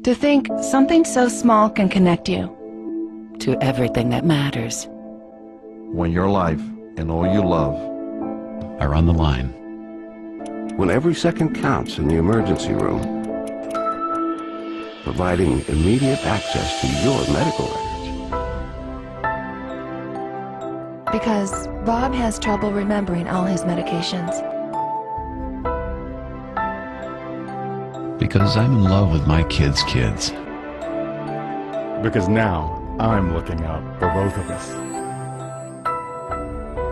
To think something so small can connect you to everything that matters. When your life and all you love are on the line. When every second counts in the emergency room, providing immediate access to your medical records. Because Bob has trouble remembering all his medications. Because I'm in love with my kids' kids. Because now I'm looking out for both of us.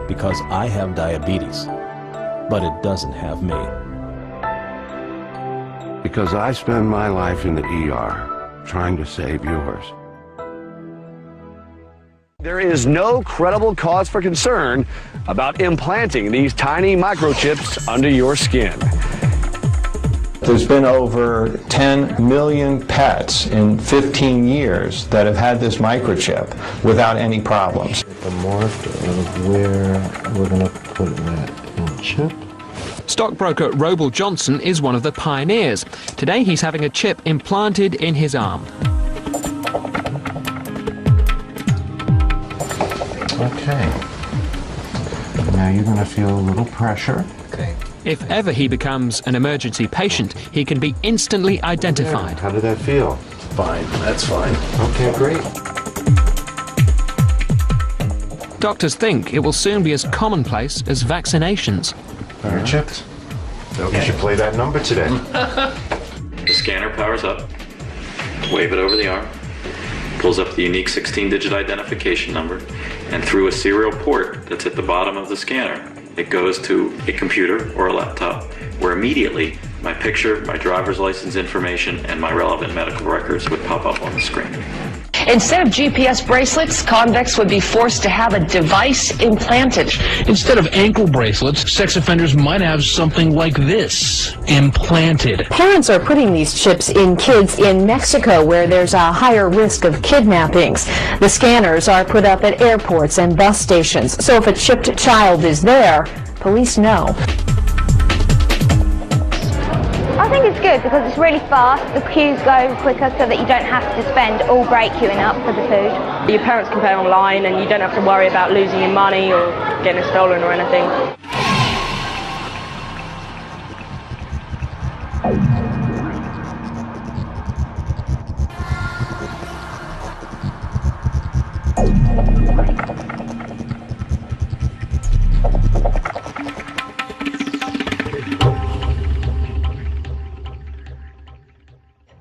Because I have diabetes, but it doesn't have me. Because I spend my life in the ER trying to save yours. There is no credible cause for concern about implanting these tiny microchips under your skin. There's been over 10 million pets in 15 years that have had this microchip without any problems. The mark of where we're going to put that chip. Stockbroker Robel Johnson is one of the pioneers. Today he's having a chip implanted in his arm. Okay. Now you're going to feel a little pressure. Okay. If ever he becomes an emergency patient, he can be instantly identified. How did that feel? Fine, that's fine. Okay, great. Doctors think it will soon be as commonplace as vaccinations. You're chipped. Okay. You should play that number today. The scanner powers up. Wave it over the arm. Pulls up the unique 16-digit identification number, and through a serial port that's at the bottom of the scanner, it goes to a computer or a laptop, where immediately my picture, my driver's license information, and my relevant medical records would pop up on the screen. Instead of GPS bracelets, convicts would be forced to have a device implanted. Instead of ankle bracelets, sex offenders might have something like this, implanted. Parents are putting these chips in kids in Mexico, where there's a higher risk of kidnappings. The scanners are put up at airports and bus stations, so if a chipped child is there, police know. I think it's good because it's really fast, the queues go quicker so that you don't have to spend all break queuing up for the food. Your parents can pay online and you don't have to worry about losing your money or getting it stolen or anything.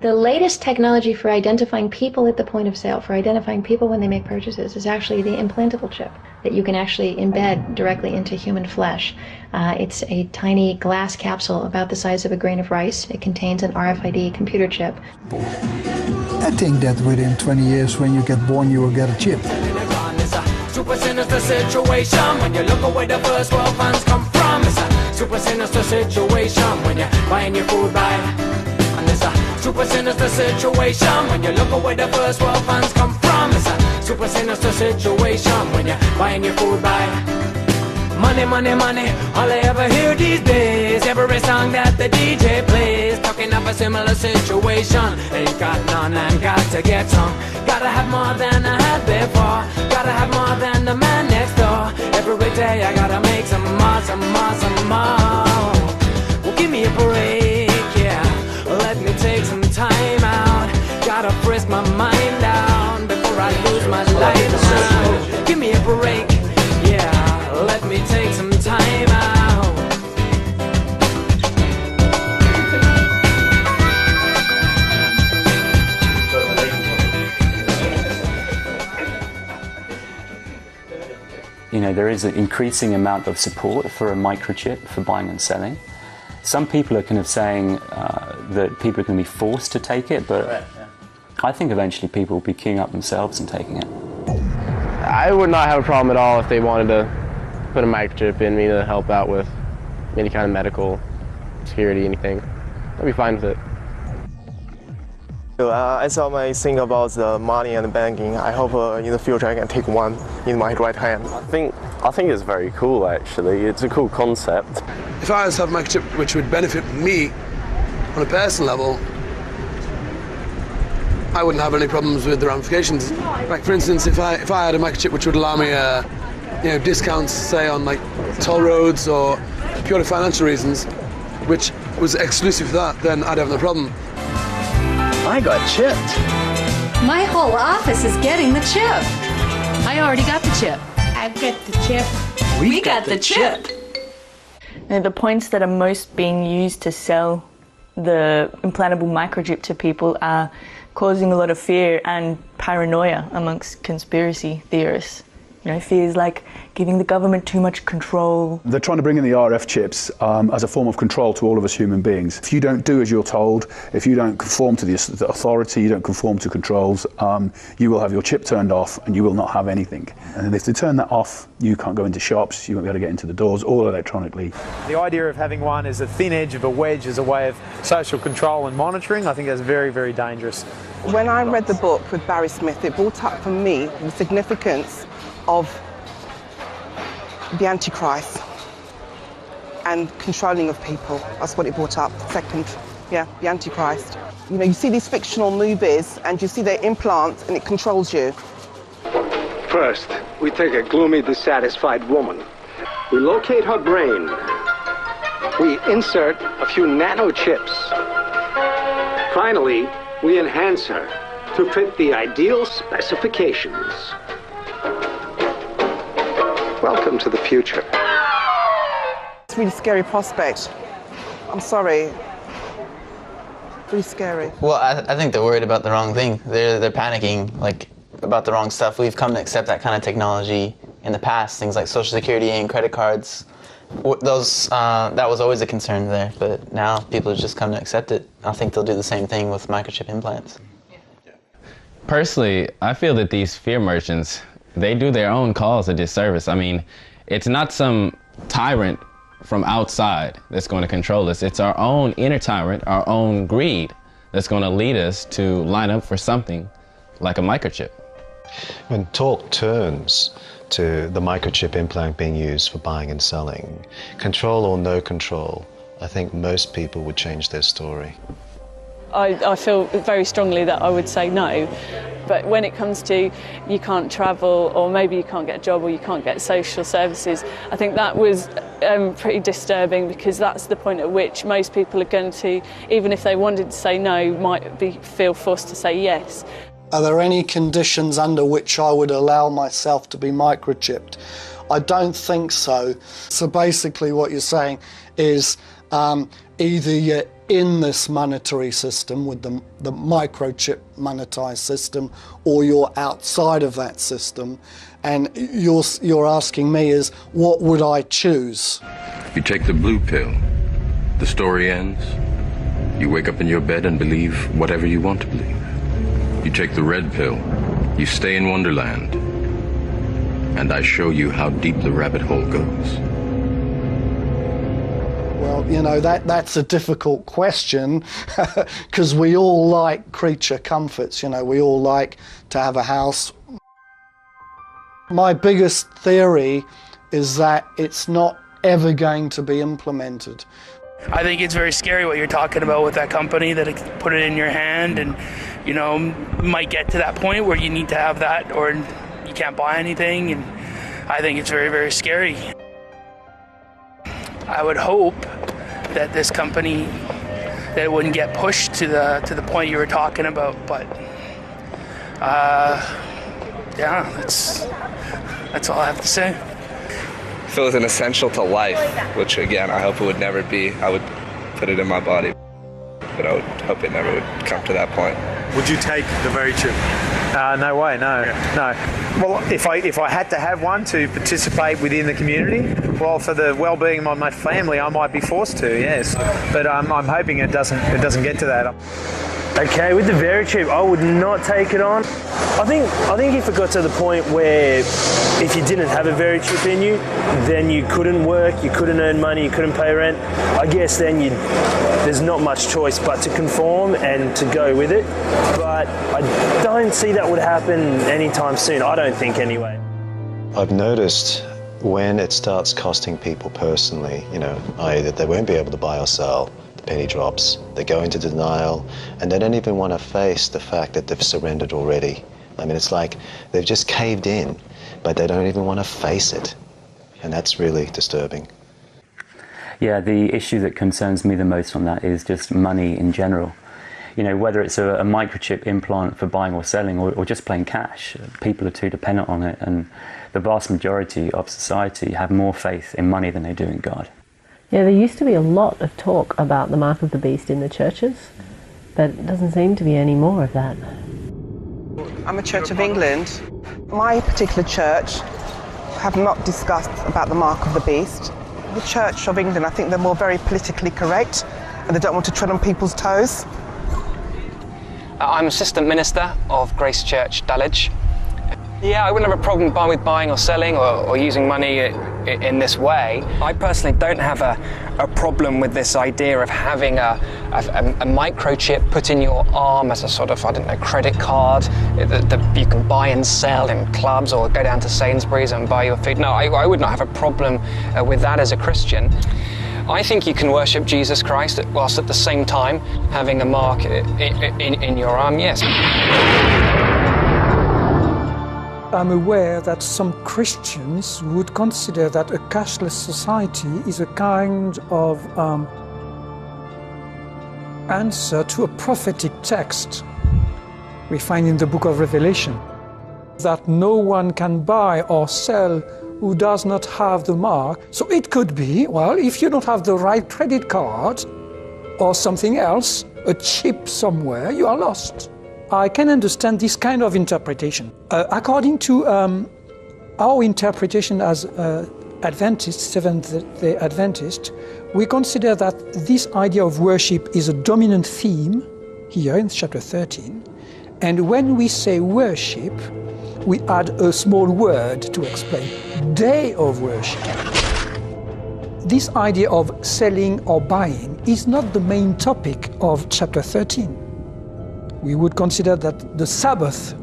The latest technology for identifying people at the point of sale, for identifying people when they make purchases, is actually the implantable chip that you can actually embed directly into human flesh. It's a tiny glass capsule about the size of a grain of rice. It contains an RFID computer chip. I think that within 20 years when you get born you will get a chip. Super sinister situation when you look away the first world funds come from. It's a super sinister situation when you're buying your food by. And it's a super sinister situation when you look away the first world funds come from. It's a super sinister situation when you're buying your food by. Money, money, money, all I ever hear these days. Every song that the DJ plays, talking of a similar situation. Ain't got none and got to get some. Gotta have more than I had before. Gotta have more than the man next door. Every day I gotta make some more, some more, some more. Well, give me a break, yeah. Let me take some time out. Gotta frisk my mind down before I lose my life now. Give me a break, yeah. Let me take some time out. You know, there is an increasing amount of support for a microchip for buying and selling. Some people are kind of saying that people are going to be forced to take it, but I think eventually people will be queuing up themselves and taking it. I would not have a problem at all if they wanted to put a microchip in me to help out with any kind of medical security, anything. I'd be fine with it. I saw my thing about the money and banking. I hope in the future I can take one in my right hand. I think it's very cool, actually. It's a cool concept. If I was to have a microchip which would benefit me on a personal level, I wouldn't have any problems with the ramifications. Like, for instance, if I had a microchip which would allow me, discounts, say, on like toll roads or purely financial reasons, which was exclusive for that, then I'd have no problem. I got chipped. My whole office is getting the chip. I already got the chip. I've got the chip. We got the chip. Now, the points that are most being used to sell the implantable microchip to people are causing a lot of fear and paranoia amongst conspiracy theorists. Fears like giving the government too much control. They're trying to bring in the RF chips as a form of control to all of us human beings. If you don't do as you're told, if you don't conform to the authority, you don't conform to controls, you will have your chip turned off and you will not have anything. And if they turn that off, you can't go into shops, you won't be able to get into the doors, all electronically. The idea of having one as a thin edge of a wedge as a way of social control and monitoring, I think that's very, very dangerous. When I read the book with Barry Smith, it brought up for me the significance of the Antichrist and controlling of people. That's what it brought up. Second, the Antichrist. You see these fictional movies and you see their implants and it controls you. First, we take a gloomy, dissatisfied woman. We locate her brain. We insert a few nanochips. Finally, we enhance her to fit the ideal specifications. Welcome to the future. It's a really scary prospect. I'm sorry. Really scary. Well, I think they're worried about the wrong thing. They're panicking about the wrong stuff. We've come to accept that kind of technology in the past, things like Social Security and credit cards. That was always a concern there, but now people have just come to accept it. I think they'll do the same thing with microchip implants. Personally, I feel that these fear merchants, they do their own cause a disservice. I mean, it's not some tyrant from outside that's going to control us. It's our own inner tyrant, our own greed, that's going to lead us to line up for something like a microchip. When talk turns to the microchip implant being used for buying and selling, control or no control, I think most people would change their story. I feel very strongly that I would say no. But when it comes to you can't travel, or maybe you can't get a job, or you can't get social services, I think that was pretty disturbing, because that's the point at which most people are going to, even if they wanted to say no, might feel forced to say yes. Are there any conditions under which I would allow myself to be microchipped? I don't think so. So basically what you're saying is either you're in this monetary system with the microchip monetized system, or you're outside of that system, and you're asking me is what would I choose? You take the blue pill, the story ends. You wake up in your bed and believe whatever you want to believe. You take the red pill, you stay in Wonderland, and I show you how deep the rabbit hole goes. Well, that's a difficult question, because we all like creature comforts, we all like to have a house. My biggest theory is that it's not ever going to be implemented. I think it's very scary what you're talking about with that company, that it put it in your hand and, might get to that point where you need to have that or you can't buy anything, and I think it's very, very scary. I would hope that this company, that it wouldn't get pushed to the point you were talking about, but yeah, that's all I have to say. If it was an essential to life, which again I hope it would never be, I would put it in my body, but I would hope it never would come to that point. Would you take the very chip? No way, no. Well, if I had to have one to participate within the community, well, for the well-being of my family, I might be forced to, yes. But I'm hoping it doesn't get to that. Okay, with the Verichip, I would not take it on. I think if it got to the point where if you didn't have a Verichip in you, then you couldn't work, you couldn't earn money, you couldn't pay rent, I guess then there's not much choice but to conform and to go with it. But I don't see that would happen anytime soon, I don't think anyway. I've noticed when it starts costing people personally, i.e. that they won't be able to buy or sell, penny drops. They go into denial, and they don't even want to face the fact that they've surrendered already. I mean, it's like they've just caved in, but they don't even want to face it. And that's really disturbing. Yeah, the issue that concerns me the most on that is just money in general. You know, whether it's a microchip implant for buying or selling, or just plain cash, people are too dependent on it, and the vast majority of society have more faith in money than they do in God. Yeah, there used to be a lot of talk about the mark of the beast in the churches, but it doesn't seem to be any more of that. I'm a Church of England. My particular church have not discussed about the mark of the beast. The Church of England, I think they're more very politically correct, and they don't want to tread on people's toes. I'm Assistant Minister of Grace Church, Dulwich. Yeah, I wouldn't have a problem with buying or selling or using money in this way. I personally don't have a problem with this idea of having a microchip put in your arm as a sort of, I don't know, credit card that you can buy and sell in clubs or go down to Sainsbury's and buy your food. No, I would not have a problem with that as a Christian. I think you can worship Jesus Christ whilst at the same time having a mark in your arm, yes. I'm aware that some Christians would consider that a cashless society is a kind of answer to a prophetic text we find in the book of Revelation, that no one can buy or sell who does not have the mark. So it could be, well, if you don't have the right credit card or something else, a chip somewhere, you are lost. I can understand this kind of interpretation. According to our interpretation as Adventists, Seventh-day Adventists, we consider that this idea of worship is a dominant theme here in chapter 13. And when we say worship, we add a small word to explain, day of worship. This idea of selling or buying is not the main topic of chapter 13. We would consider that the Sabbath,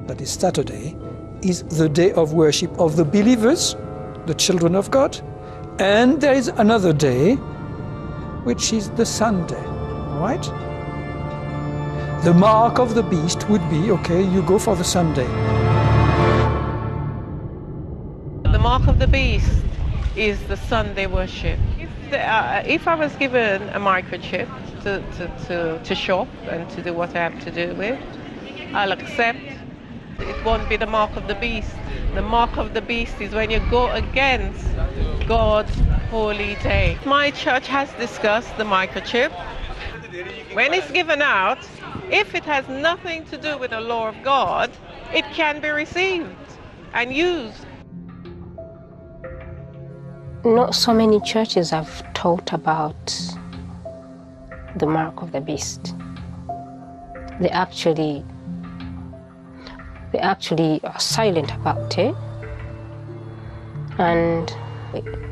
that is Saturday, is the day of worship of the believers, the children of God, and there is another day, which is the Sunday, all right? The mark of the beast would be, okay, you go for the Sunday. The mark of the beast is the Sunday worship. If I was given a microchip to shop and to do what I have to do with, I'll accept. It won't be the mark of the beast. The mark of the beast is when you go against God's holy day. My church has discussed the microchip. When it's given out, if it has nothing to do with the law of God, it can be received and used. Not so many churches have taught about the mark of the beast. They actually are silent about it, and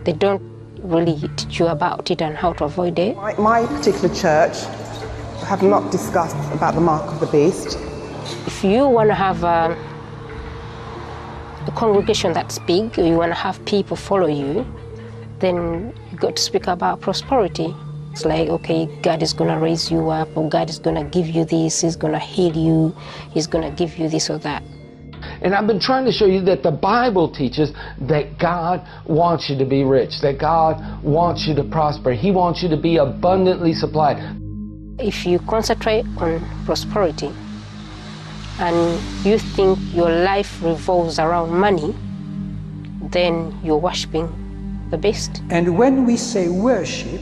they don't really teach you about it and how to avoid it. My particular church have not discussed about the mark of the beast. If you want to have a congregation that's big, or you want to have people follow you, then you got to speak about prosperity. It's like, okay, God is going to raise you up, or God is going to give you this, He's going to heal you, He's going to give you this or that. And I've been trying to show you that the Bible teaches that God wants you to be rich, that God wants you to prosper. He wants you to be abundantly supplied. If you concentrate on prosperity and you think your life revolves around money, then you're worshiping the beast. And when we say worship,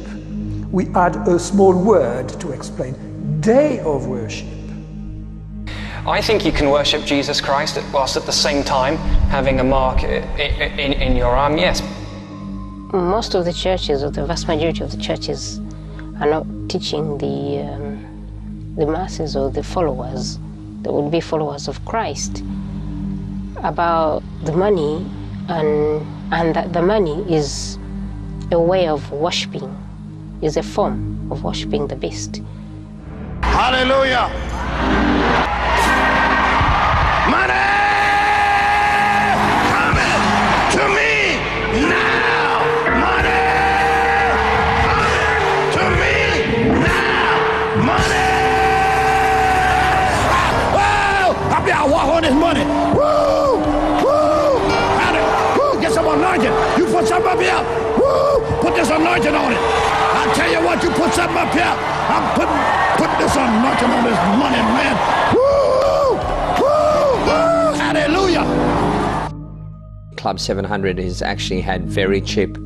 we add a small word to explain, day of worship. I think you can worship Jesus Christ whilst at the same time having a mark in your arm, yes. Most of the churches, or the vast majority of the churches, are not teaching the masses or the followers, that would be followers of Christ, about the money, and that the money is a way of worshiping, is a form of worshiping the beast. Hallelujah! Money coming to me now! Money coming for this money. Woo! Woo! Woo! Get some anointing. You put something up here. Woo! Put this anointing on it. I tell you what, you put something up here. I'm putting this anointing on this money, man. Woo! Woo! Woo! Hallelujah! Club 700 has actually had very cheap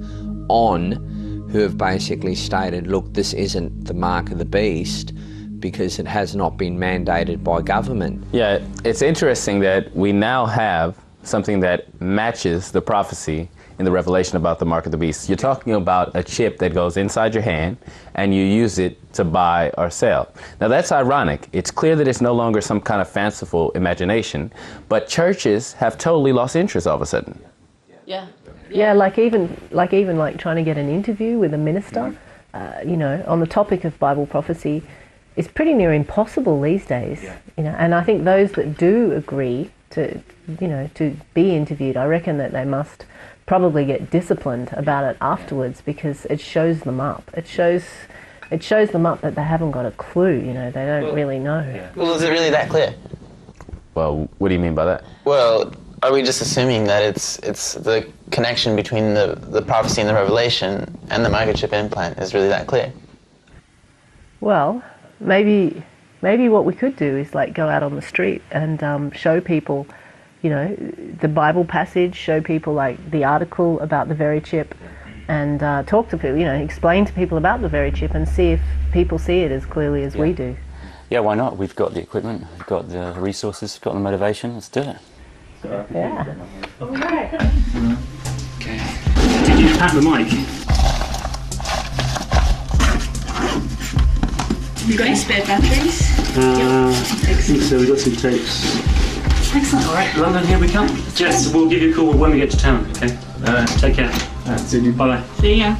on who have basically stated, look, this isn't the mark of the beast because it has not been mandated by government. Yeah, it's interesting that we now have something that matches the prophecy in the Revelation about the mark of the beast. You're talking about a chip that goes inside your hand and you use it to buy or sell. Now that's ironic. It's clear that it's no longer some kind of fanciful imagination, but churches have totally lost interest all of a sudden. Yeah, like even trying to get an interview with a minister, you know, on the topic of Bible prophecy is pretty near impossible these days. You know, and I think those that do agree to, you know, to be interviewed, I reckon that they must probably get disciplined about it afterwards because it shows them up. It shows them up that they haven't got a clue. You know, they don't really know. Well, is it really that clear? Well, what do you mean by that? Well, are we just assuming that it's the connection between the prophecy and the revelation and the microchip implant is really that clear? Well, maybe what we could do is like go out on the street and show people, you know, the Bible passage, show people like the article about the very chip, and talk to people, you know, explain to people about the very chip and see if people see it as clearly as we do. Yeah, why not? We've got the equipment, we've got the resources, we've got the motivation. Let's do it. Yeah. Okay. Did you tap the mic? Have you got any spare batteries? I think so. We've got some tapes. Excellent. All right, London, here we come. Jess, we'll give you a call when we get to town. Okay. Take care. See you. Bye bye. See ya.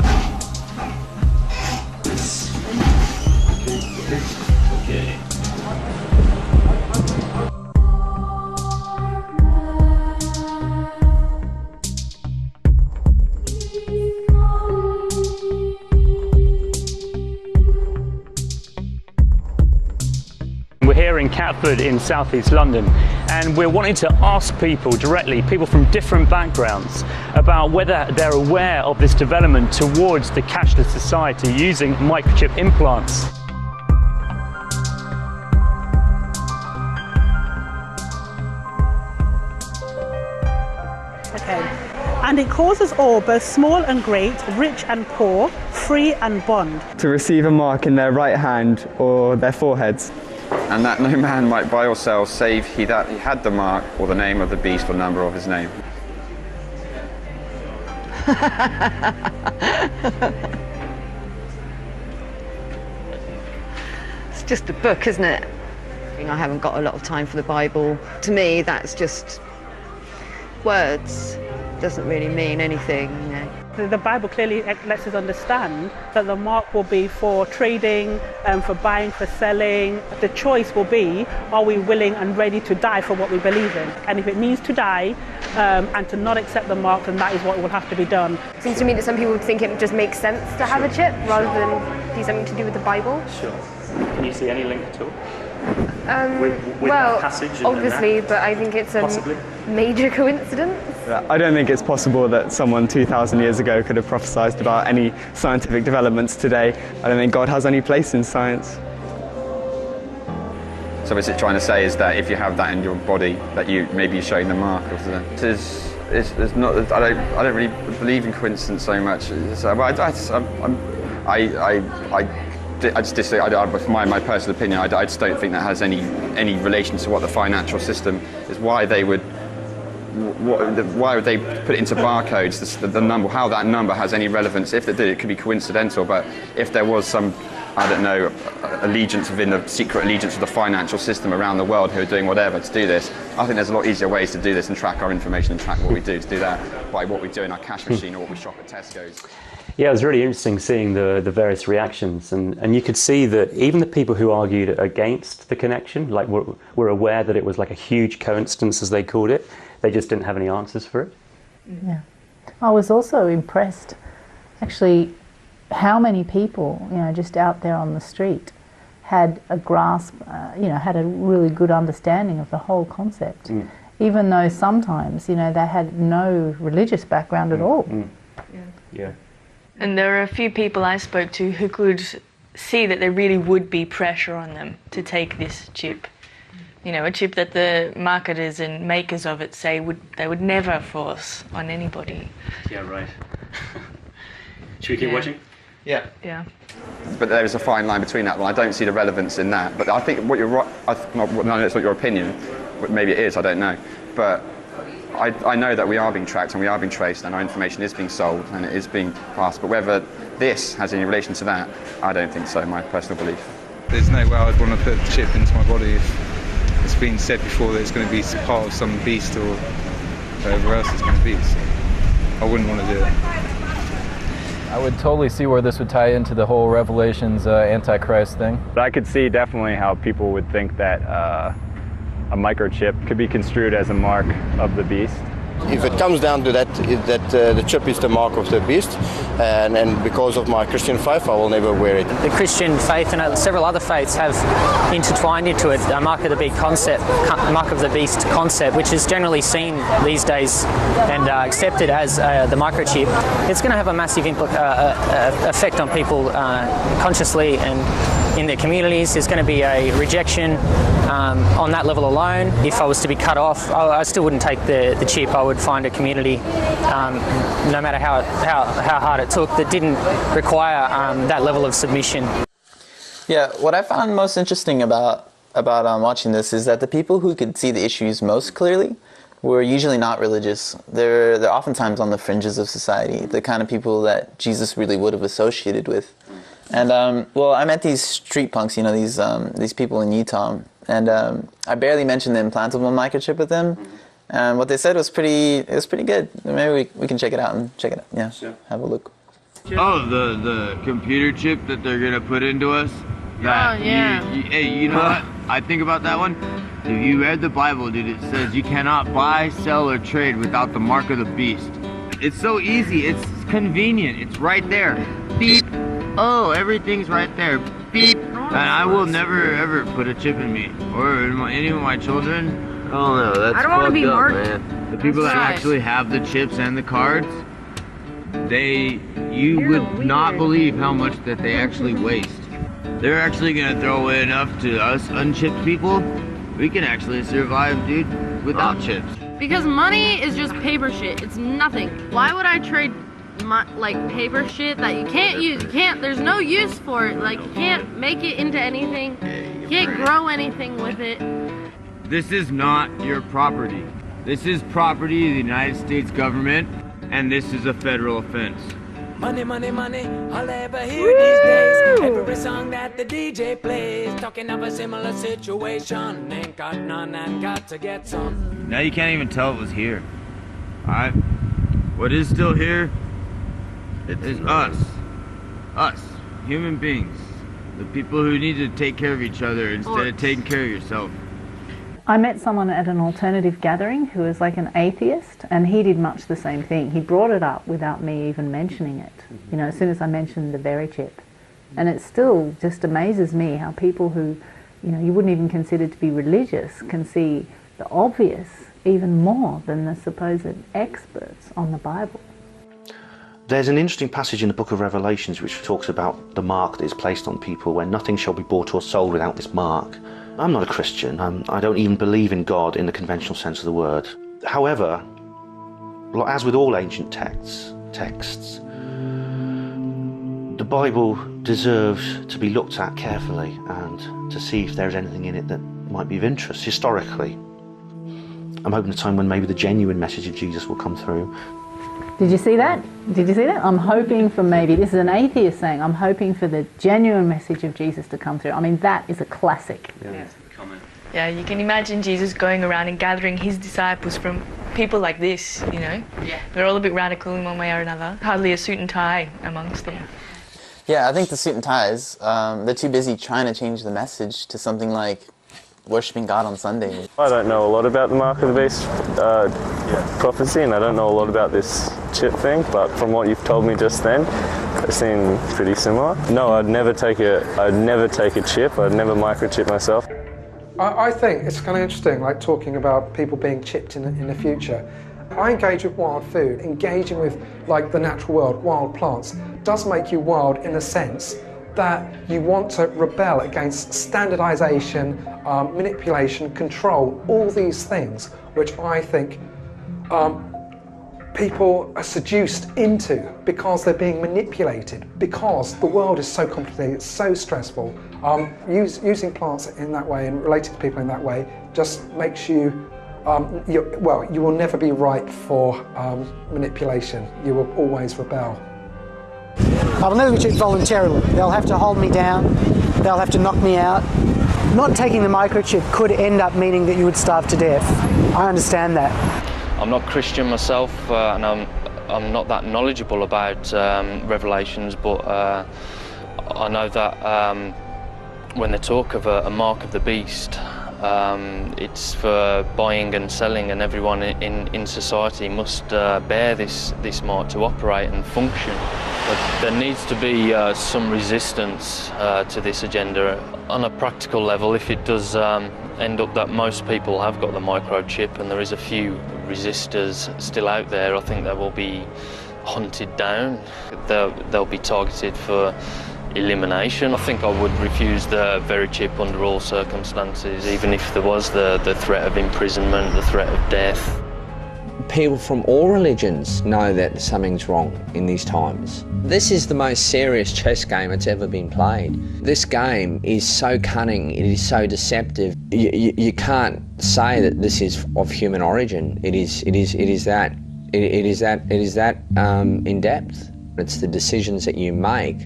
Okay. We're here in Catford in southeast London, and we're wanting to ask people directly, people from different backgrounds, about whether they're aware of this development towards the cashless society using microchip implants. Okay. And it causes all, both small and great, rich and poor, free and bond, to receive a mark in their right hand or their foreheads. And that no man might buy or sell save he that he had the mark or the name of the beast or number of his name. It's just a book, isn't it? I haven't got a lot of time for the Bible. To me, that's just words. Doesn't really mean anything, you know. The Bible clearly lets us understand that the mark will be for trading, for buying, for selling. The choice will be, are we willing and ready to die for what we believe in? And if it means to die and to not accept the mark, then that is what will have to be done. It seems to me that some people would think it just makes sense to have a chip rather than be something to do with the Bible. Sure. Can you see any link at all? With well, that passage obviously, but I think it's a major coincidence. I don't think it's possible that someone 2,000 years ago could have prophesied about any scientific developments today. I don't think God has any place in science. So what it's trying to say is that if you have that in your body, that you maybe you're showing the mark of the. It's not. I don't really believe in coincidence so much. I just disagree. For my personal opinion, I just don't think that has any relation to what the financial system is. Why they would they put it into barcodes? The number, how that number has any relevance? If they did, it could be coincidental. But if there was some, I don't know, allegiance within the secret allegiance of the financial system around the world who are doing whatever to do this, I think there's a lot easier ways to do this and track our information and track what we do. To do that by what we do in our cash machine or what we shop at Tesco's. Yeah, it was really interesting seeing the various reactions, and you could see that even the people who argued against the connection, like were aware that it was like a huge coincidence, as they called it. They just didn't have any answers for it. Yeah, I was also impressed, actually, how many people, you know, just out there on the street had a grasp, had a really good understanding of the whole concept, even though sometimes, they had no religious background at all. Yeah. And there were a few people I spoke to who could see that there really would be pressure on them to take this chip. A chip that the marketers and makers of it say they would never force on anybody. Yeah, right. Should we keep watching? Yeah. Yeah. But there is a fine line between that one. I don't see the relevance in that. But I think what you're right, I know it's not your opinion, but maybe it is, I don't know. But I know that we are being tracked and we are being traced and our information is being sold and it is being passed. But whether this has any relation to that, I don't think so, my personal belief. There's no way I'd want to put the chip into my body if it's been said before that it's going to be part of some beast or whatever else it's going to be. So I wouldn't want to do it. I would totally see where this would tie into the whole Revelations Antichrist thing. But I could see definitely how people would think that a microchip could be construed as a mark of the beast. If it comes down to that, the chip is the mark of the beast, and because of my Christian faith, I will never wear it. The Christian faith and several other faiths have intertwined into it a mark of the beast concept, which is generally seen these days and accepted as the microchip. It's going to have a massive effect on people consciously and in their communities. There's going to be a rejection on that level alone. If I was to be cut off, I still wouldn't take the chip. I would find a community, no matter how hard it took, that didn't require that level of submission. Yeah, what I found most interesting about watching this is that the people who could see the issues most clearly were usually not religious. They're oftentimes on the fringes of society, the kind of people that Jesus really would have associated with. And well, I met these street punks, these people in Utah, and I barely mentioned the implantable microchip with them. And what they said was pretty good. Maybe we can check it out Yeah, sure. Have a look. Oh, the computer chip that they're gonna put into us. That Hey, you know what? I think about that one. If you read the Bible, dude, it says you cannot buy, sell, or trade without the mark of the beast. It's so easy. It's convenient. It's right there. Beep. Oh, everything's right there. Beep. And I will never ever put a chip in me or in any of my children. Oh no, that's I don't want to be marked, man. The people that actually have the chips and the cards, you would not believe how much that they actually waste. They're actually gonna throw away enough to us unchipped people. We can actually survive, dude, without chips. Because money is just paper shit. It's nothing. Why would I trade paper shit that you can't use? There's no use for it. Like, you can't make it into anything. You can't grow anything with it. This is not your property. This is property of the United States government, and this is a federal offense. Money, money, money, all I ever hear these days. Every song that the DJ plays, talking of a similar situation. Ain't got none and got to get some. Now you can't even tell it was here. Alright? What is still here is us. Us, human beings. The people who need to take care of each other instead of taking care of yourself. I met someone at an alternative gathering who was like an atheist, and he did much the same thing. He brought it up without me even mentioning it, as soon as I mentioned the berry chip. And it still just amazes me how people who, you wouldn't even consider to be religious can see the obvious even more than the supposed experts on the Bible. There's an interesting passage in the book of Revelations which talks about the mark that is placed on people, where nothing shall be bought or sold without this mark. I'm not a Christian. I don't even believe in God in the conventional sense of the word. However, as with all ancient texts, the Bible deserves to be looked at carefully and to see if there's anything in it that might be of interest historically. I'm hoping a time when maybe the genuine message of Jesus will come through. Did you see that? I'm hoping for this is an atheist saying, I'm hoping for the genuine message of Jesus to come through. I mean, that is a classic. Yeah, you can imagine Jesus going around and gathering his disciples from people like this, Yeah. They're all a bit radical in one way or another. Hardly a suit and tie amongst them. Yeah, I think the suit and ties, they're too busy trying to change the message to something like worshipping God on Sunday. I don't know a lot about the mark of the beast prophecy, and I don't know a lot about this chip thing, but from what you've told me just then, seem pretty similar. No, I'd never take a chip. I'd never microchip myself. I think it's kind of interesting, like talking about people being chipped in the future. I engage with wild food. Engaging with like the natural world, wild plants, does make you wild in the sense that you want to rebel against standardization, manipulation, control, all these things, which I think people are seduced into because they're being manipulated, because the world is so complicated, it's so stressful. Using plants in that way and relating to people in that way just makes you, you will never be ripe for manipulation. You will always rebel. I will never be chipped voluntarily. They'll have to hold me down, they'll have to knock me out. Not taking the microchip could end up meaning that you would starve to death. I understand that. I'm not Christian myself, and I'm not that knowledgeable about Revelations, but I know that when they talk of a mark of the beast, it's for buying and selling, and everyone in society must bear this mark to operate and function. But there needs to be some resistance to this agenda. On a practical level, if it does end up that most people have got the microchip and there is a few resistors still out there, I think they will be hunted down. They'll be targeted for elimination. I think I would refuse the very chip under all circumstances, even if there was the threat of imprisonment, the threat of death. People from all religions know that something's wrong in these times. This is the most serious chess game that's ever been played. This game is so cunning, it is so deceptive. You can't say that this is of human origin. It is that in depth. It's the decisions that you make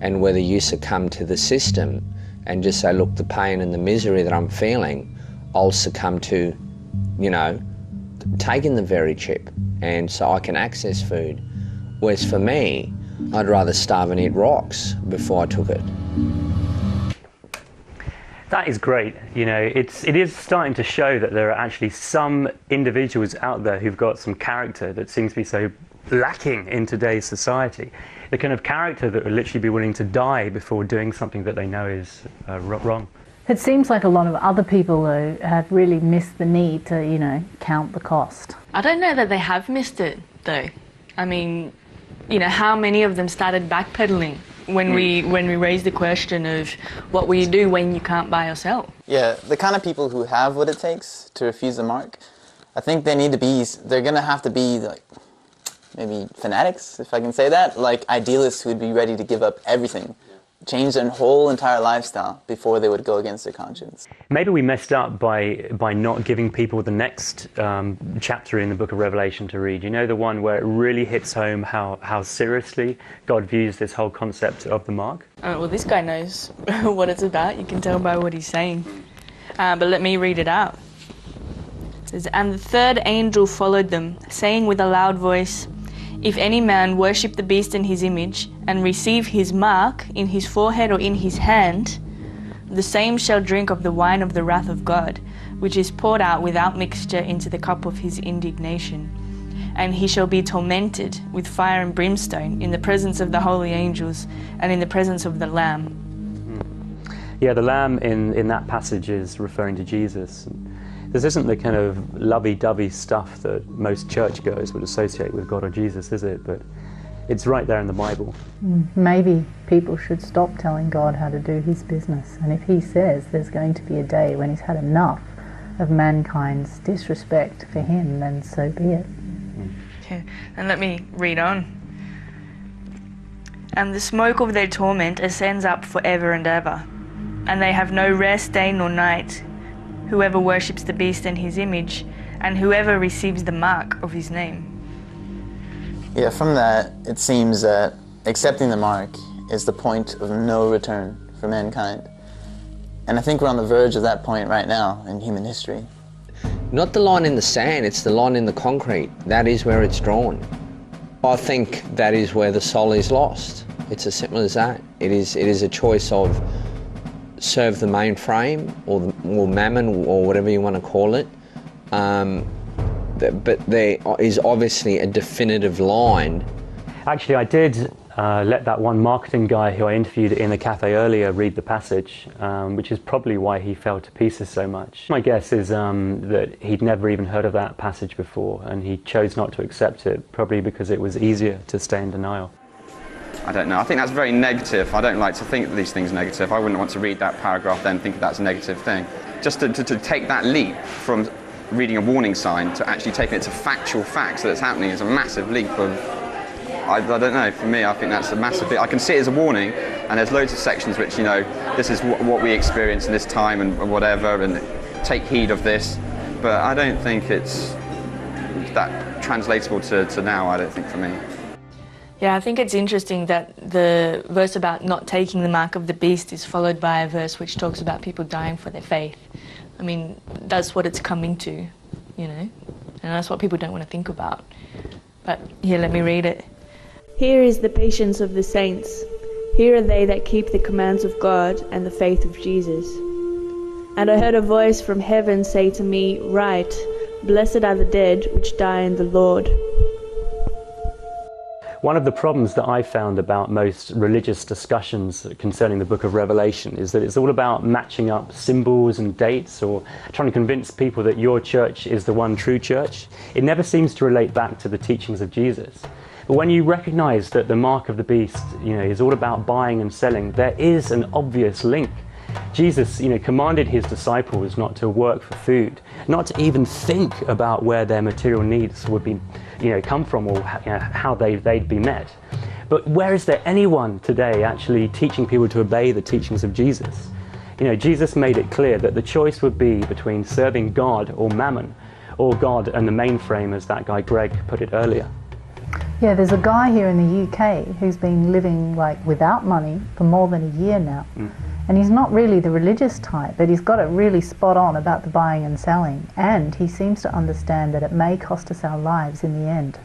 and whether you succumb to the system and just say, look, the pain and the misery that I'm feeling, I'll succumb to, taking the very chip, and so I can access food. Whereas for me, I'd rather starve and eat rocks before I took it. That is great. It is starting to show that there are actually some individuals out there who've got some character that seems to be so lacking in today's society. The kind of character that would literally be willing to die before doing something that they know is wrong. It seems like a lot of other people, though, have really missed the need to, count the cost. I don't know that they have missed it, though. I mean, how many of them started backpedaling when we raised the question of what will you do when you can't buy or sell? Yeah, the kind of people who have what it takes to refuse the mark, I think they're going to have to be, like, maybe fanatics, if I can say that, like idealists who would be ready to give up everything, change their whole entire lifestyle before they would go against their conscience. Maybe we messed up by not giving people the next chapter in the book of Revelation to read. The one where it really hits home how seriously God views this whole concept of the mark? Well, this guy knows what it's about. You can tell by what he's saying. But let me read it out. It says, "And the third angel followed them, saying with a loud voice, If any man worship the beast and his image, and receive his mark in his forehead or in his hand, the same shall drink of the wine of the wrath of God, which is poured out without mixture into the cup of his indignation. And he shall be tormented with fire and brimstone in the presence of the holy angels and in the presence of the Lamb." Yeah, the Lamb in that passage is referring to Jesus. This isn't the kind of lovey-dovey stuff that most churchgoers would associate with God or Jesus, is it? But it's right there in the Bible. Maybe people should stop telling God how to do his business. And if he says there's going to be a day when he's had enough of mankind's disrespect for him, then so be it. Okay, and let me read on. "And the smoke of their torment ascends up forever and ever, and they have no rest day nor night, whoever worships the beast and his image, and whoever receives the mark of his name." Yeah, from that, it seems that accepting the mark is the point of no return for mankind. And I think we're on the verge of that point right now in human history. Not the line in the sand, it's the line in the concrete. That is where it's drawn. I think that is where the soul is lost. It's as simple as that. It is a choice of serve the mainframe or mammon or whatever you want to call it. But there is obviously a definitive line. Actually, I did let that one marketing guy who I interviewed in the cafe earlier read the passage, which is probably why he fell to pieces so much. My guess is that he'd never even heard of that passage before, and he chose not to accept it, probably because it was easier to stay in denial. I don't know. I think that's very negative. I don't like to think these things negative. I wouldn't want to read that paragraph then think that's a negative thing. Just to take that leap from reading a warning sign to actually taking it to factual facts that it's happening is a massive leap of... I don't know, for me I think that's a massive bit. I can see it as a warning, and there's loads of sections which, you know, this is what we experience in this time and whatever, and take heed of this, but I don't think it's that translatable to now, I don't think, for me. Yeah, I think it's interesting that the verse about not taking the mark of the beast is followed by a verse which talks about people dying for their faith. I mean, that's what it's coming to, you know, and that's what people don't want to think about. But here, let me read it. Here is the patience of the saints. Here are they that keep the commands of God and the faith of Jesus. And I heard a voice from heaven say to me, Write, blessed are the dead which die in the Lord. One of the problems that I found about most religious discussions concerning the book of Revelation is that it's all about matching up symbols and dates, or trying to convince people that your church is the one true church. It never seems to relate back to the teachings of Jesus. But when you recognize that the mark of the beast, you know, is all about buying and selling, there is an obvious link. Jesus, you know, commanded his disciples not to work for food, not to even think about where their material needs would be, you know, come from, or you know, how they'd be met. But where is there anyone today actually teaching people to obey the teachings of Jesus? You know, Jesus made it clear that the choice would be between serving God or mammon, or God and the mainframe, as that guy Greg put it earlier. Yeah, there's a guy here in the UK who's been living like without money for more than a year now. And he's not really the religious type, but he's got it really spot on about the buying and selling. And he seems to understand that it may cost us our lives in the end.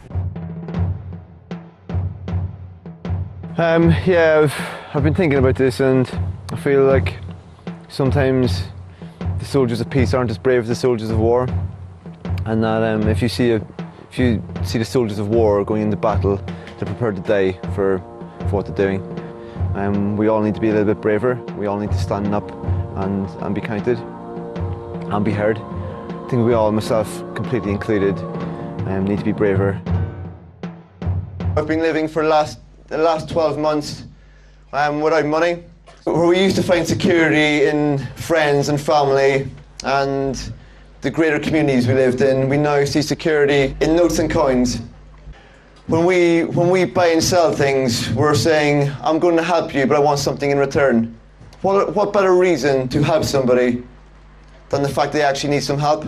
Yeah, I've been thinking about this, and I feel like sometimes the soldiers of peace aren't as brave as the soldiers of war. And that if you see the soldiers of war going into battle, they're prepared to die for what they're doing. We all need to be a little bit braver. We all need to stand up and be counted and be heard. I think we all, myself completely included, need to be braver. I've been living for the last 12 months without money. Where we used to find security in friends and family and the greater communities we lived in, we now see security in notes and coins. When we buy and sell things, we're saying, I'm going to help you, but I want something in return. What better reason to help somebody than the fact they actually need some help?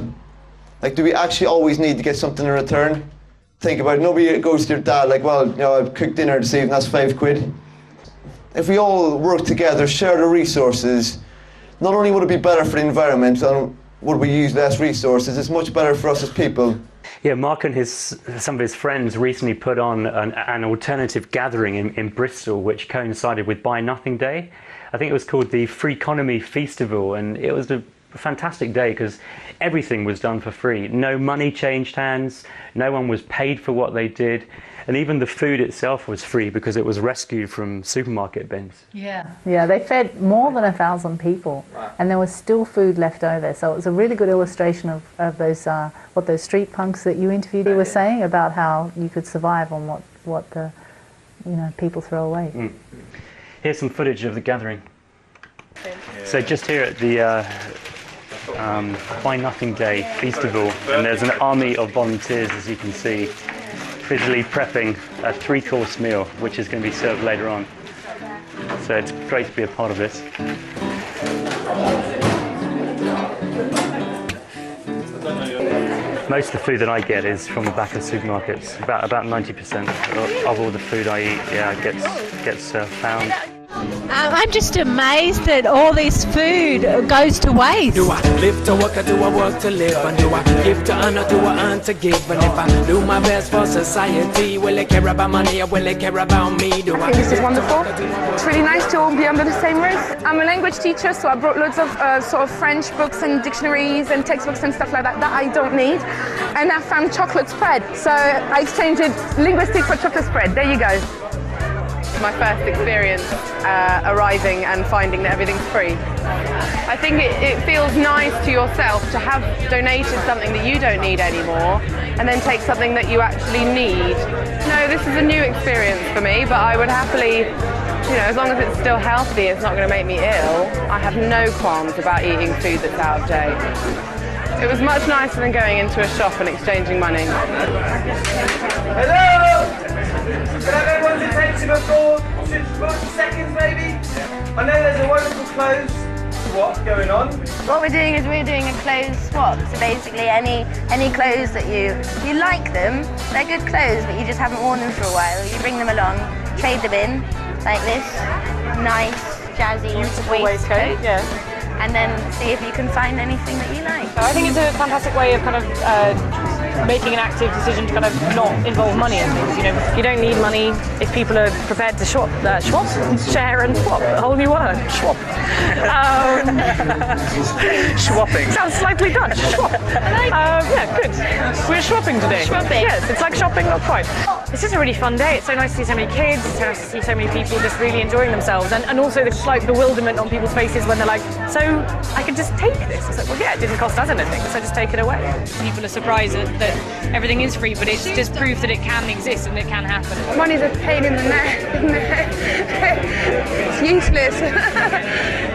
Like, do we actually always need to get something in return? Think about it. Nobody goes to their dad like, well, you know, I've cooked dinner this evening, that's £5. If we all work together, share the resources, not only would it be better for the environment and would we use less resources, it's much better for us as people. Yeah, Mark and some of his friends recently put on an alternative gathering in Bristol, which coincided with Buy Nothing Day. I think it was called the Free Economy Festival, and it was a fantastic day because everything was done for free. No money changed hands, no one was paid for what they did, and even the food itself was free because it was rescued from supermarket bins. Yeah, they fed more than 1,000 people, and there was still food left over. So it was a really good illustration of those what those street punks that you interviewed were saying about how you could survive on what the people throw away. Here's some footage of the gathering. So just here at the Buy Nothing Day Festival, and there's an army of volunteers, as you can see, busily prepping a 3-course meal, which is going to be served later on. So it's great to be a part of this. Most of the food that I get is from the back of supermarkets. About 90% of all the food I eat, gets found. I'm just amazed that all this food goes to waste. Do I live to work or do I work to live? And do I give to earn or do I earn to give? And if I do my best for society, will they care about money or will they care about me? I think this is wonderful. It's really nice to all be under the same roof. I'm a language teacher, so I brought loads of sort of French books and dictionaries and textbooks and stuff like that I don't need. And I found chocolate spread, so I exchanged linguistics for chocolate spread. There you go. my first experience arriving and finding that everything's free. I think it feels nice to yourself to have donated something that you don't need anymore and then take something that you actually need. No, this is a new experience for me, but I would happily, you know, as long as it's still healthy, it's not going to make me ill, I have no qualms about eating food that's out of date. It was much nicer than going into a shop and exchanging money. Hello! Can I have everyone's attention for 40 seconds maybe? I know there's a wonderful clothes swap going on. What we're doing is we're doing a clothes swap. So basically any clothes that you like them, they're good clothes but you just haven't worn them for a while. You bring them along, trade them in, like this nice, jazzy waistcoat. Yeah. And then see if you can find anything that you like. I think it's a fantastic way of kind of making an active decision to kind of not involve money in things. You know, you don't need money if people are prepared to share and swap. A whole new word, swap. Swapping. Sounds slightly Dutch. Swap. Yeah, good. We're swapping today. Swapping. Yes, it's like shopping, not quite. It's just a really fun day. It's so nice to see so many kids. It's so nice to see so many people just really enjoying themselves, and also the slight bewilderment on people's faces when they're like, so I could just take this. It's like, well, yeah, it didn't cost us anything, so just take it away. People are surprised that everything is free, but it's just proof that it can exist and it can happen. Money's a pain in the neck. It's useless.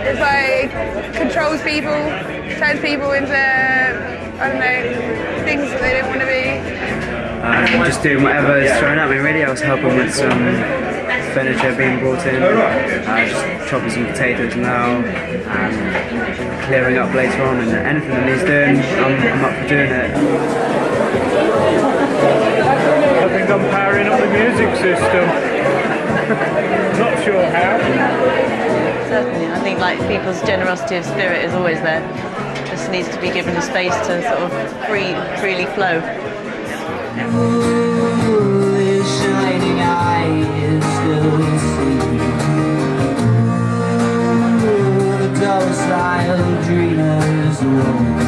It's like controls people, turns people into, I don't know, things that they don't want to be. Just doing whatever is thrown at me really. I was helping with some furniture being brought in, just chopping some potatoes now, and clearing up later on, and anything that needs doing, I'm up for doing it. I think I'm powering up the music system. Not sure how. Certainly, I think like people's generosity of spirit is always there. Just needs to be given the space to sort of freely flow. Ooh, shining eyes still see. Ooh, the docile dreamers alone.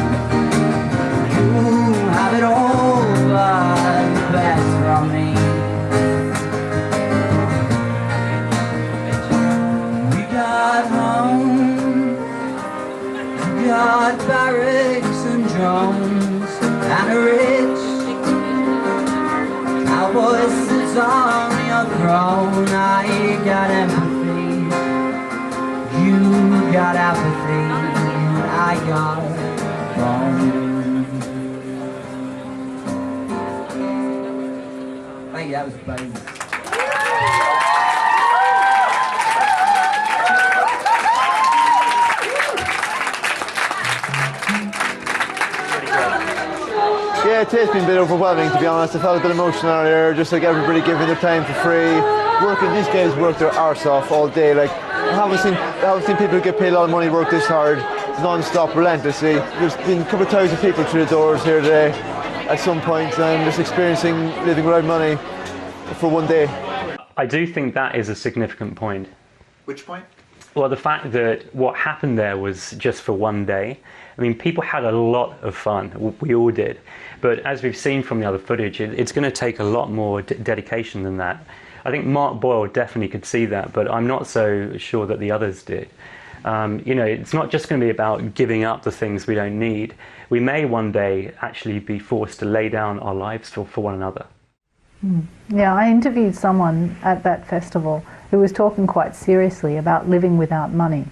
Ooh, have it all, but the best from me. We got home, we got barracks and drums and a rich voices on your throne. I got empathy, you got apathy, I got wrong. Thank you, that was funny. Yeah, it has been a bit overwhelming, to be honest. I felt a bit emotional earlier, just like everybody giving their time for free. These guys work their arse off all day. Like, I haven't seen people who get paid a lot of money work this hard, non-stop, relentlessly. There's been a couple of thousand people through the doors here today at some point, and just experiencing living without money for one day. I do think that is a significant point. Which point? Well, the fact that what happened there was just for one day. I mean, people had a lot of fun. We all did. But as we've seen from the other footage, it's going to take a lot more dedication than that. I think Mark Boyle definitely could see that, but I'm not so sure that the others did. You know, it's not just going to be about giving up the things we don't need. We may one day actually be forced to lay down our lives for one another. Yeah, I interviewed someone at that festival who was talking quite seriously about living without money.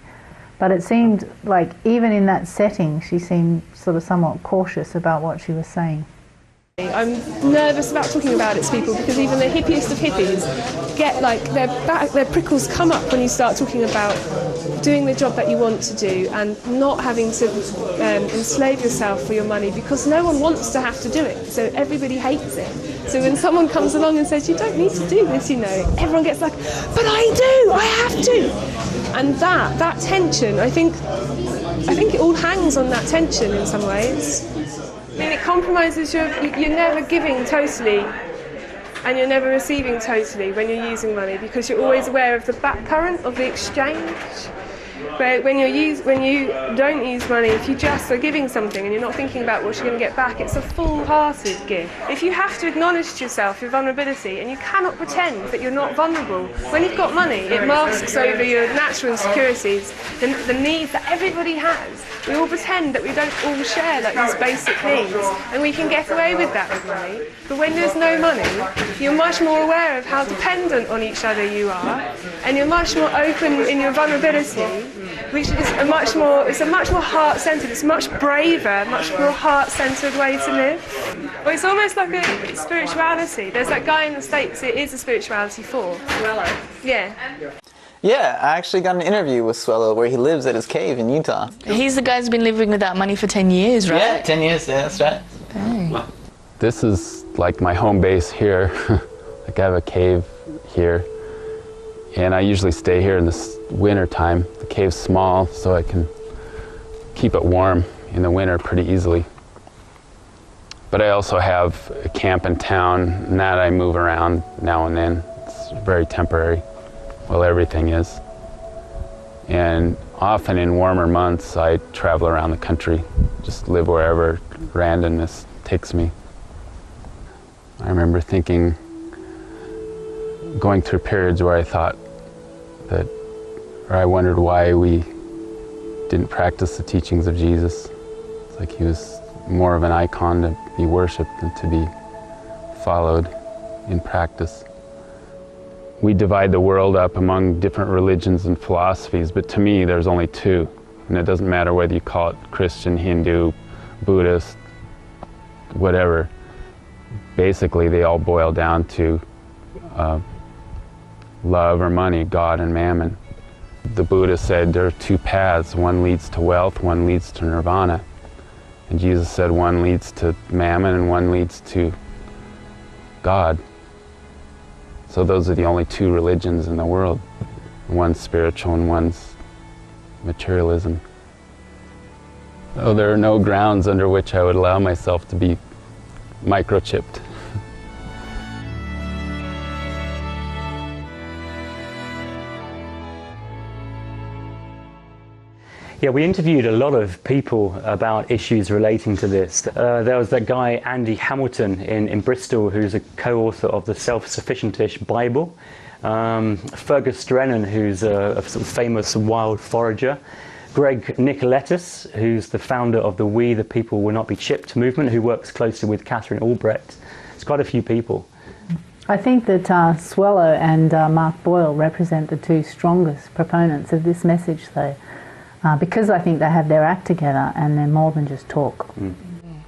But it seemed like even in that setting, she seemed sort of somewhat cautious about what she was saying. I'm nervous about talking about it to people because even the hippiest of hippies get like their prickles come up when you start talking about doing the job that you want to do and not having to enslave yourself for your money, because no one wants to have to do it, so everybody hates it. So when someone comes along and says you don't need to do this, you know, everyone gets like, but I do, I have to. And that tension, I think it all hangs on that tension in some ways. I mean, it compromises you're never giving totally and you're never receiving totally when you're using money, because you're always aware of the back current of the exchange. But when you don't use money, if you just are giving something and you're not thinking about what you're going to get back, it's a full-hearted gift. If you have to acknowledge to yourself your vulnerability, and you cannot pretend that you're not vulnerable, when you've got money, it masks over your natural insecurities, the needs that everybody has. We all pretend that we don't all share like these basic needs, and we can get away with that with money. But when there's no money, you're much more aware of how dependent on each other you are, and you're much more open in your vulnerability, which is a much more heart-centered, it's a much braver, much more heart-centered way to live. Well, it's almost like a spirituality. There's that guy in the States, it is a spirituality for. Yeah. Yeah, I actually got an interview with Swello where he lives at his cave in Utah. He's the guy who's been living without money for 10 years, right? Yeah, 10 years, yeah, that's right. Dang. This is like my home base here. Like I have a cave here, and I usually stay here in the winter time. The cave's small, so I can keep it warm in the winter pretty easily. But I also have a camp in town, and that I move around now and then. It's very temporary. Well, everything is. And often in warmer months, I travel around the country, just live wherever randomness takes me. I remember thinking, going through periods where I thought that, or I wondered why we didn't practice the teachings of Jesus. It's like he was more of an icon to be worshipped than to be followed in practice. We divide the world up among different religions and philosophies, but to me there's only two. And it doesn't matter whether you call it Christian, Hindu, Buddhist, whatever. Basically they all boil down to love or money, God and mammon. The Buddha said there are two paths, one leads to wealth, one leads to nirvana. And Jesus said one leads to mammon and one leads to God. So those are the only two religions in the world. One's spiritual and one's materialism. So there are no grounds under which I would allow myself to be microchipped. Yeah, we interviewed a lot of people about issues relating to this. There was that guy, Andy Hamilton, in Bristol, who's a co-author of the Self-Sufficient-ish Bible. Fergus Drennan, who's a sort of famous wild forager. Greg Nicoletis, who's the founder of the We the People Will Not Be Chipped movement, who works closely with Catherine Albrecht. It's quite a few people. I think that Swello and Mark Boyle represent the two strongest proponents of this message, though. Because I think they have their act together and they're more than just talk.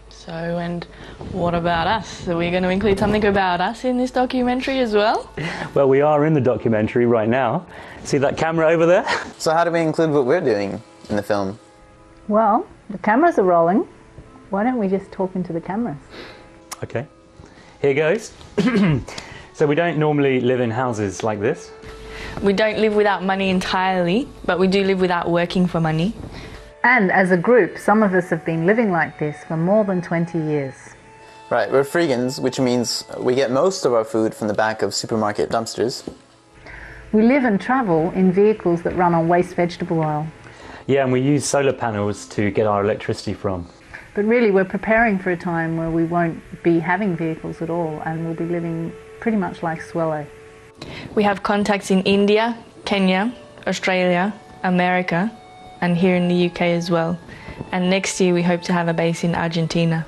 So, and what about us? Are we going to include something about us in this documentary as well? Well, we are in the documentary right now. See that camera over there? So how do we include what we're doing in the film? Well, the cameras are rolling. Why don't we just talk into the cameras? Okay, here goes. So we don't normally live in houses like this. We don't live without money entirely, but we do live without working for money. And as a group, some of us have been living like this for more than 20 years. Right, we're freegans, which means we get most of our food from the back of supermarket dumpsters. We live and travel in vehicles that run on waste vegetable oil. Yeah, and we use solar panels to get our electricity from. But really, we're preparing for a time where we won't be having vehicles at all, and we'll be living pretty much like Swello. We have contacts in India, Kenya, Australia, America, and here in the UK as well. And next year we hope to have a base in Argentina.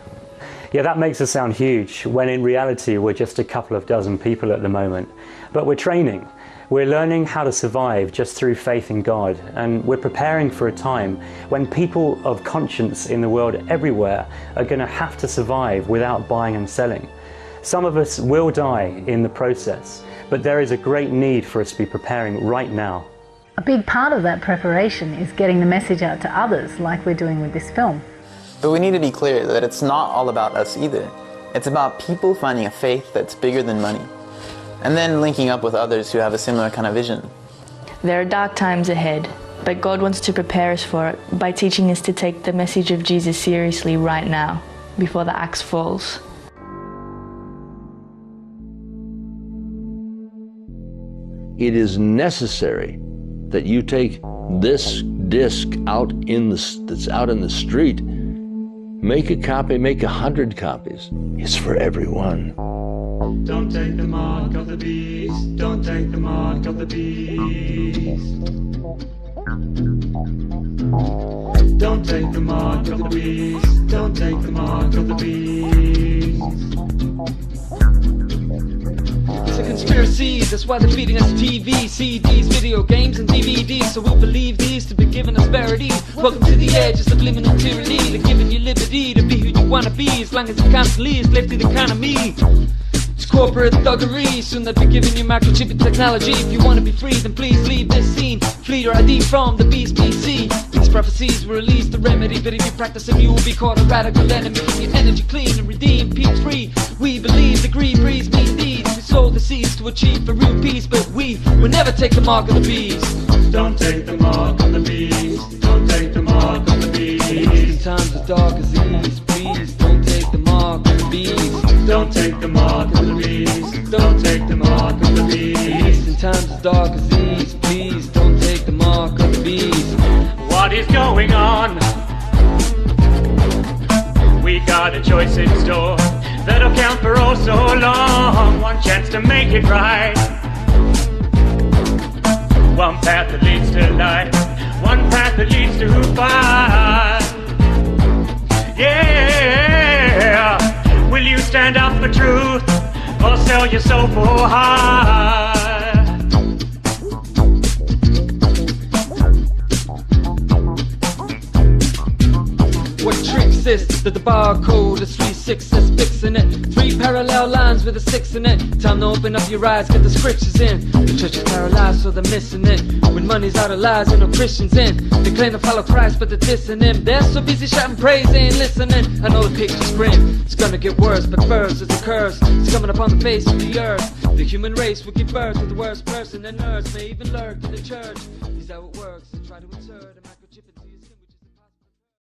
Yeah, that makes us sound huge, when in reality we're just a couple of dozen people at the moment. But we're training. We're learning how to survive just through faith in God, and we're preparing for a time when people of conscience in the world everywhere are going to have to survive without buying and selling. Some of us will die in the process, but there is a great need for us to be preparing right now. A big part of that preparation is getting the message out to others, like we're doing with this film. But we need to be clear that it's not all about us either. It's about people finding a faith that's bigger than money, and then linking up with others who have a similar kind of vision. There are dark times ahead, but God wants to prepare us for it by teaching us to take the message of Jesus seriously right now, before the axe falls. It is necessary that you take this disc that's out in the street, make a copy, make 100 copies. It's for everyone. Don't take the mark of the beast. Don't take the mark of the beast. Don't take the mark of the beast. Don't take the mark of the beast. It's a conspiracy, that's why they're feeding us TV, CDs, video games and DVDs. So we'll believe these to be giving us parody. Welcome to the edge of subliminal tyranny. They're giving you liberty to be who you wanna be, as long as you constantly is left to the economy. It's corporate thuggery, soon they'll be giving you microchip technology. If you wanna be free, then please leave this scene. Flee your ID from the beast PC. These prophecies will release the remedy, but if you practice them, you will be called a radical enemy. Keep your energy clean and redeem peace free. We believe the green breeze means deeds. We sow the seeds to achieve a real peace, but we will never take the mark of the beast. Don't take the mark of the beast. Don't take the mark of the beast. In times as dark as these, please don't take the mark of the beast. Don't take the mark of the beast. Don't take the mark of the beast. In times as dark as these, please don't take the mark of the beast. What is going on? We got a choice in store that'll count for oh so long. One chance to make it right. One path that leads to light. One path that leads to fire. Yeah. Will you stand up for truth or sell your soul for high? What trick's this? That the barcode is 3 6's fixing it. 3 parallel lines with a 6 in it. Time to open up your eyes, get the scriptures in. The church is paralyzed, so they're missing it. When money's out of lies and no Christians in. They claim to follow Christ, but they're dissing him. They're so busy shouting praise, they ain't listening. I know the picture's grim, it's gonna get worse, but first it's a curse. It's coming upon the face of the earth. The human race will give birth to the worst person, and earth may even lurk in the church. Is that how it works? They try to insert a